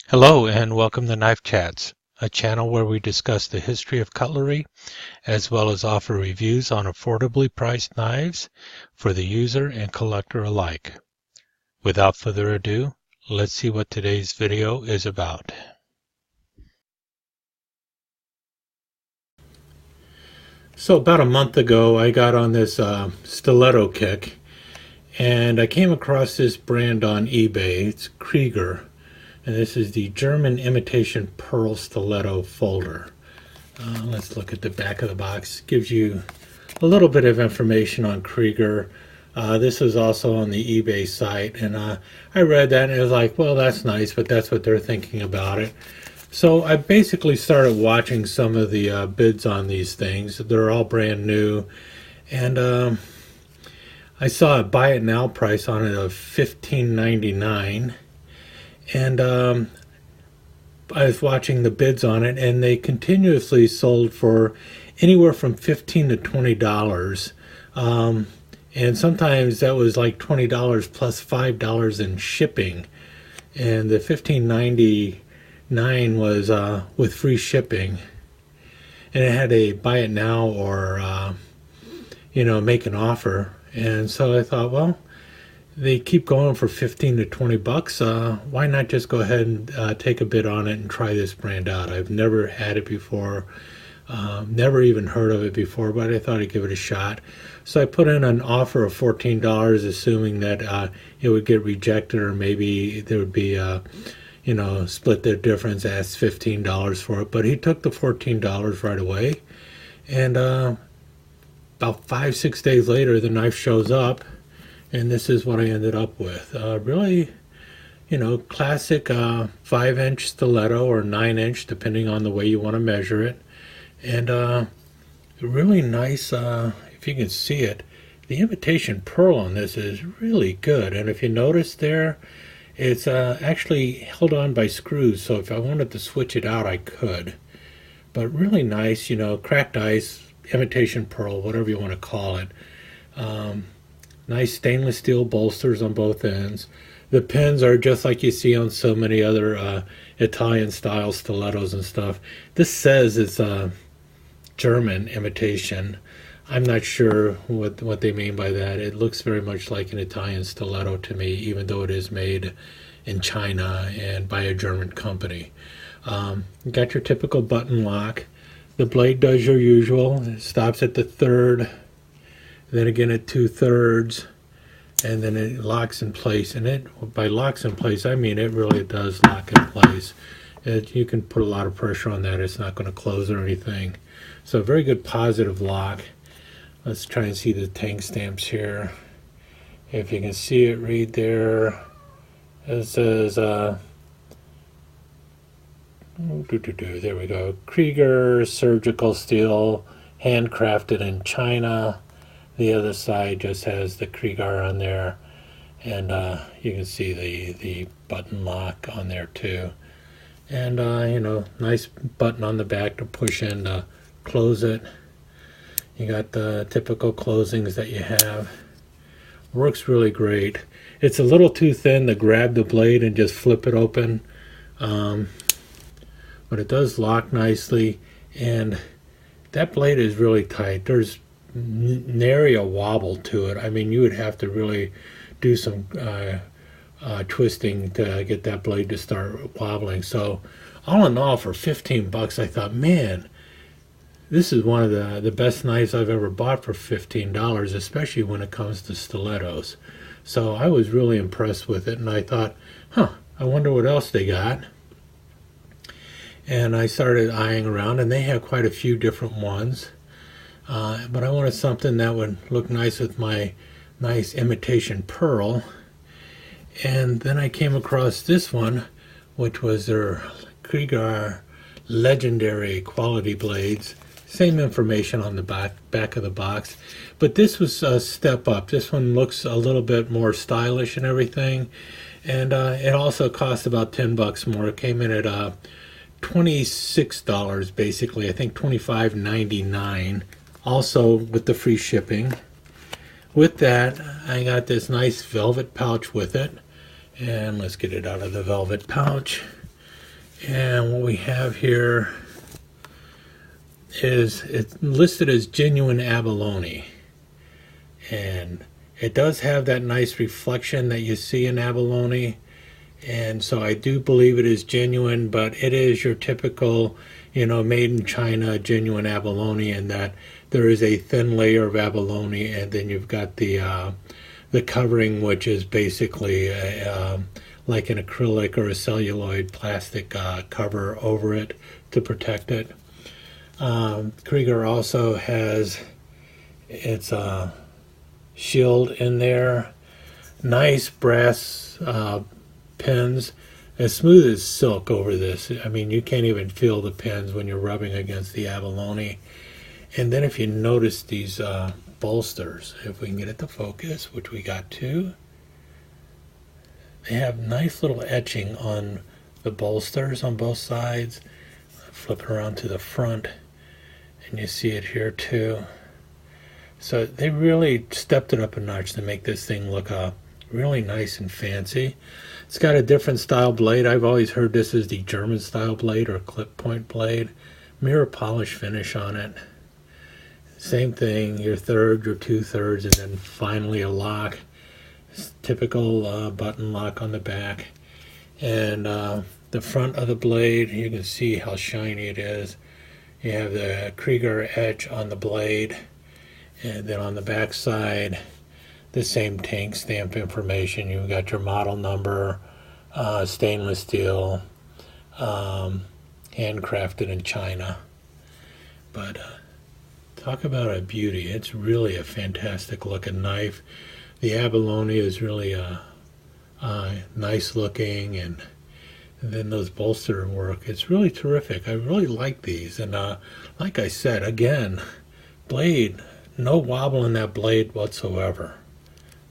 Hello and welcome to Knife Chats, a channel where we discuss the history of cutlery as well as offer reviews on affordably priced knives for the user and collector alike. Without further ado, let's see what today's video is about. So about a month ago I got on this stiletto kick and I came across this brand on eBay. It's Kriegar. And this is the German imitation pearl stiletto folder. Let's look at the back of the box. It gives you a little bit of information on Kriegar. This is also on the eBay site, and I read that and it was like, well, that's nice, but that's what they're thinking about it. So I basically started watching some of the bids on these things. They're all brand new, and I saw a buy it now price on it of $15.99. And I was watching the bids on it, and they continuously sold for anywhere from $15 to $20. And sometimes that was like $20 plus $5 in shipping. And the $15.99 was with free shipping. And it had a buy it now or, make an offer. And so I thought, well, they keep going for 15 to 20 bucks. Why not just go ahead and take a bid on it and try this brand out? I've never had it before, never even heard of it before, but I thought I'd give it a shot. So I put in an offer of $14, assuming that it would get rejected, or maybe there would be split the difference, asked $15 for it. But he took the $14 right away, and about 5-6 days later the knife shows up. And this is what I ended up with. Really, classic 5-inch stiletto or 9-inch, depending on the way you want to measure it. And really nice, if you can see it, the imitation pearl on this is really good. And if you notice there, it's actually held on by screws. So if I wanted to switch it out, I could. But really nice, cracked ice, imitation pearl, whatever you want to call it. Nice stainless steel bolsters on both ends. The pins are just like you see on so many other Italian style stilettos and stuff. This says it's a German imitation. I'm not sure what they mean by that. It looks very much like an Italian stiletto to me, even though it is made in China and by a German company. You got your typical button lock. The blade does your usual. It stops at the third, then again at 2/3, and then it locks in place. And by locks in place, I mean it really does lock in place. You can put a lot of pressure on that. It's not going to close or anything. So a very good positive lock. Let's try and see the Tang Stamps here. If you can see it, read there. It says, there we go. Kriegar surgical steel, handcrafted in China. The other side just has the Kriegar on there, and you can see the button lock on there too. And nice button on the back to push in to close it. You got the typical closings that you have. Works really great. It's a little too thin to grab the blade and just flip it open, but it does lock nicely, and that blade is really tight. There's nary a wobble to it. I mean, you would have to really do some twisting to get that blade to start wobbling. So all in all, for 15 bucks, I thought, man, this is one of the best knives I've ever bought for $15, especially when it comes to stilettos. So I was really impressed with it, and I thought, I wonder what else they got. And I started eyeing around, and they have quite a few different ones. But I wanted something that would look nice with my nice imitation pearl. And then I came across this one, which was their Kriegar legendary quality blades. Same information on the back of the box, but this was a step up. This one looks a little bit more stylish and everything, and it also cost about 10 bucks more. It came in at $26 basically. I think $25.99. Also with the free shipping. With that, I got this nice velvet pouch with it, and let's get it out of the velvet pouch. And what we have here is it's listed as genuine abalone. And it does have that nice reflection that you see in abalone. And so I do believe it is genuine, but it is your typical, made in China genuine abalone, in that there is a thin layer of abalone, and then you've got the covering, which is basically like an acrylic or a celluloid plastic cover over it to protect it. Kriegar also has its shield in there, nice brass pins, as smooth as silk over this. I mean, you can't even feel the pins when you're rubbing against the abalone. And then if you notice these bolsters, if we can get it to focus, which we got to, they have nice little etching on the bolsters on both sides. Flip it around to the front, and you see it here too. So they really stepped it up a notch to make this thing look really nice and fancy. It's got a different style blade. I've always heard this is the German style blade or clip point blade. Mirror polish finish on it. Same thing, your third, your 2/3, and then finally a lock. Typical button lock on the back. And the front of the blade, you can see how shiny it is. You have the Kriegar etch on the blade. And then on the back side, the same Tang stamp information. You've got your model number, stainless steel, handcrafted in China. But talk about a beauty. It's really a fantastic looking knife. The abalone is really nice looking, and then those bolster work. It's really terrific. I really like these. And like I said, again, blade, no wobble in that blade whatsoever.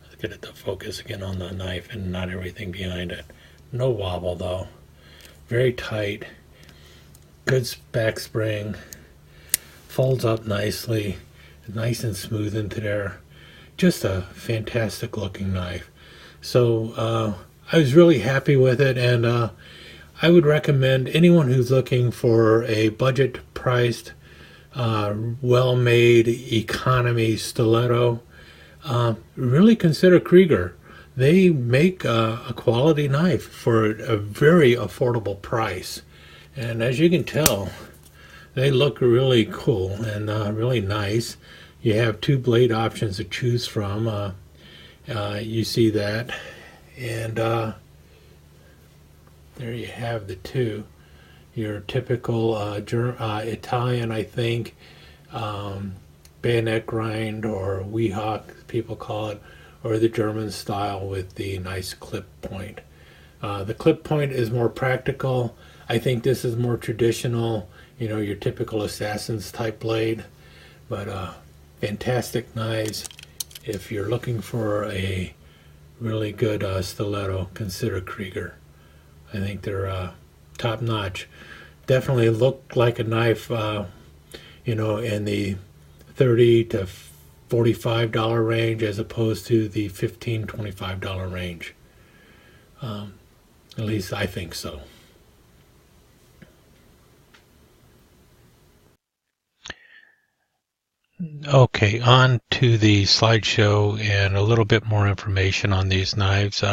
Let's get it to focus again on the knife and not everything behind it. No wobble though. Very tight. Good back spring. Folds up nicely. Nice and smooth into there. Just a fantastic looking knife. So I was really happy with it, and I would recommend anyone who's looking for a budget priced, well-made economy stiletto, really consider Kriegar. They make a quality knife for a very affordable price, and as you can tell, they look really cool and really nice. You have two blade options to choose from. You see that, and there you have the two. Your typical Italian, I think, bayonet grind, or Weehawk, people call it, or the German style with the nice clip point. The clip point is more practical. I think this is more traditional, your typical assassin's type blade. But fantastic knives. If you're looking for a really good stiletto, consider Kriegar. I think they're top notch. Definitely look like a knife, in the $30 to $45 range, as opposed to the $15, $25 range. At least I think so. Okay, on to the slideshow and a little bit more information on these knives.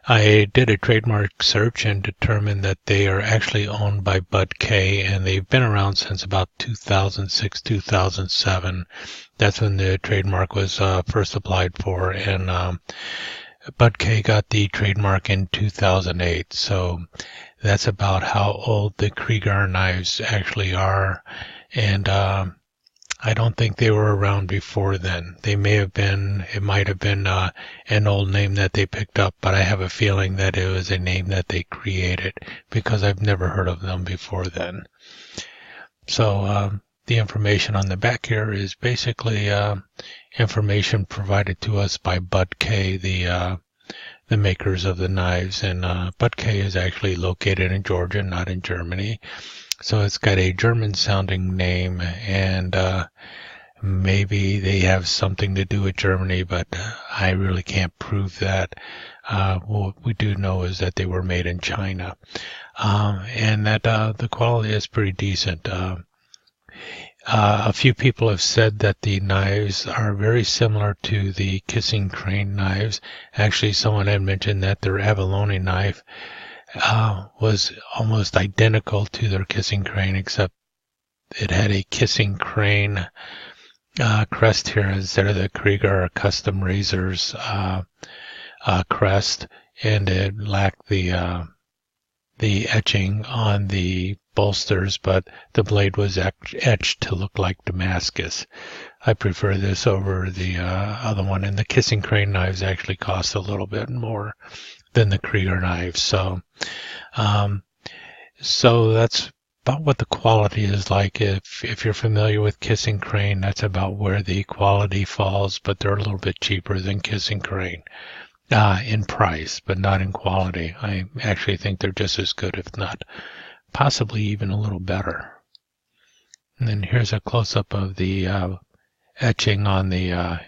I did a trademark search and determined that they are actually owned by Bud K, and they've been around since about 2006, 2007. That's when the trademark was first applied for, and Bud K got the trademark in 2008. So that's about how old the Kriegar knives actually are, and I don't think they were around before then. They may have been, it might have been an old name that they picked up, but I have a feeling that it was a name that they created, because I've never heard of them before then. So the information on the back here is basically information provided to us by Bud K, the makers of the knives. And Bud K is actually located in Georgia, not in Germany. So it's got a German-sounding name, and maybe they have something to do with Germany, but I really can't prove that. What we do know is that they were made in China, and that the quality is pretty decent. A few people have said that the knives are very similar to the Kissing Crane knives. Actually, someone had mentioned that their abalone knife was almost identical to their Kissing Crane, except it had a Kissing Crane crest here instead of the Kriegar Custom Razors crest, and it lacked the etching on the bolsters, but the blade was etched to look like Damascus. I prefer this over the other one, and the Kissing Crane knives actually cost a little bit more than the Kriegar knives. So that's about what the quality is like. If you're familiar with Kissing Crane, that's about where the quality falls, but they're a little bit cheaper than Kissing Crane in price, but not in quality. I actually think they're just as good, if not possibly even a little better. And then here's a close-up of the etching on the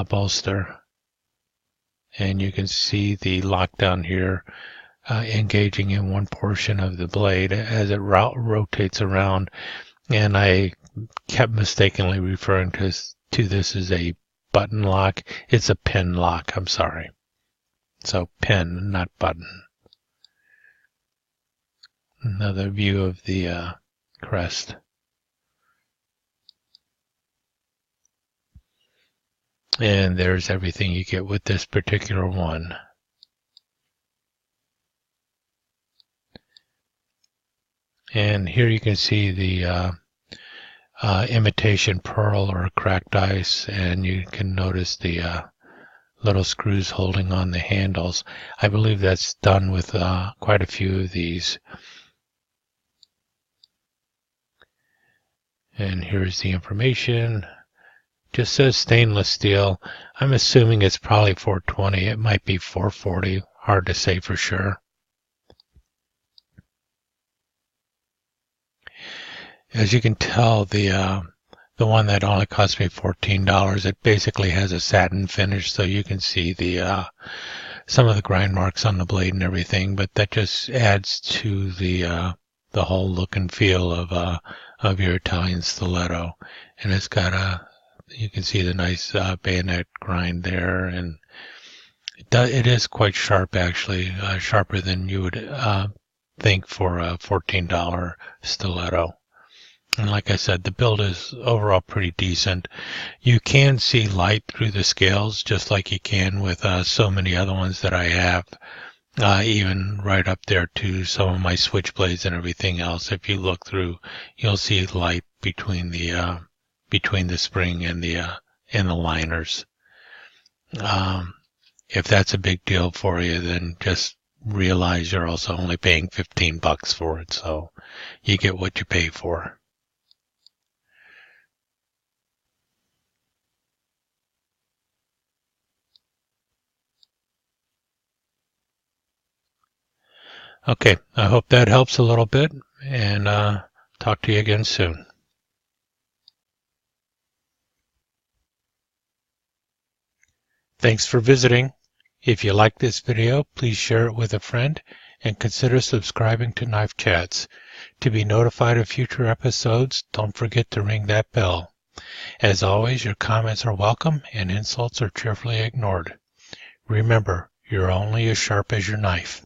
bolster. And you can see the lockdown here engaging in one portion of the blade as it rotates around. And I kept mistakenly referring to this as a button lock. It's a pin lock, I'm sorry. So pin, not button. Another view of the crest. And there's everything you get with this particular one. And here you can see the imitation pearl or cracked ice, and you can notice the little screws holding on the handles. I believe that's done with quite a few of these. And here's the information. Just says stainless steel. I'm assuming it's probably 420. It might be 440. Hard to say for sure. As you can tell, the one that only cost me $14, it basically has a satin finish, so you can see the some of the grind marks on the blade and everything. But that just adds to the whole look and feel of your Italian stiletto. And it's got you can see the nice bayonet grind there, and it is quite sharp, actually, sharper than you would think for a $14 stiletto. And like I said, the build is overall pretty decent. You can see light through the scales, just like you can with so many other ones that I have, even right up there to some of my switchblades and everything else. If you look through, you'll see light between the spring and the liners. If that's a big deal for you, then just realize you're also only paying $15 for it, so you get what you pay for. Okay, I hope that helps a little bit, and talk to you again soon. Thanks for visiting. If you like this video, please share it with a friend and consider subscribing to Knife Chats. To be notified of future episodes, don't forget to ring that bell. As always, your comments are welcome and insults are cheerfully ignored. Remember, you're only as sharp as your knife.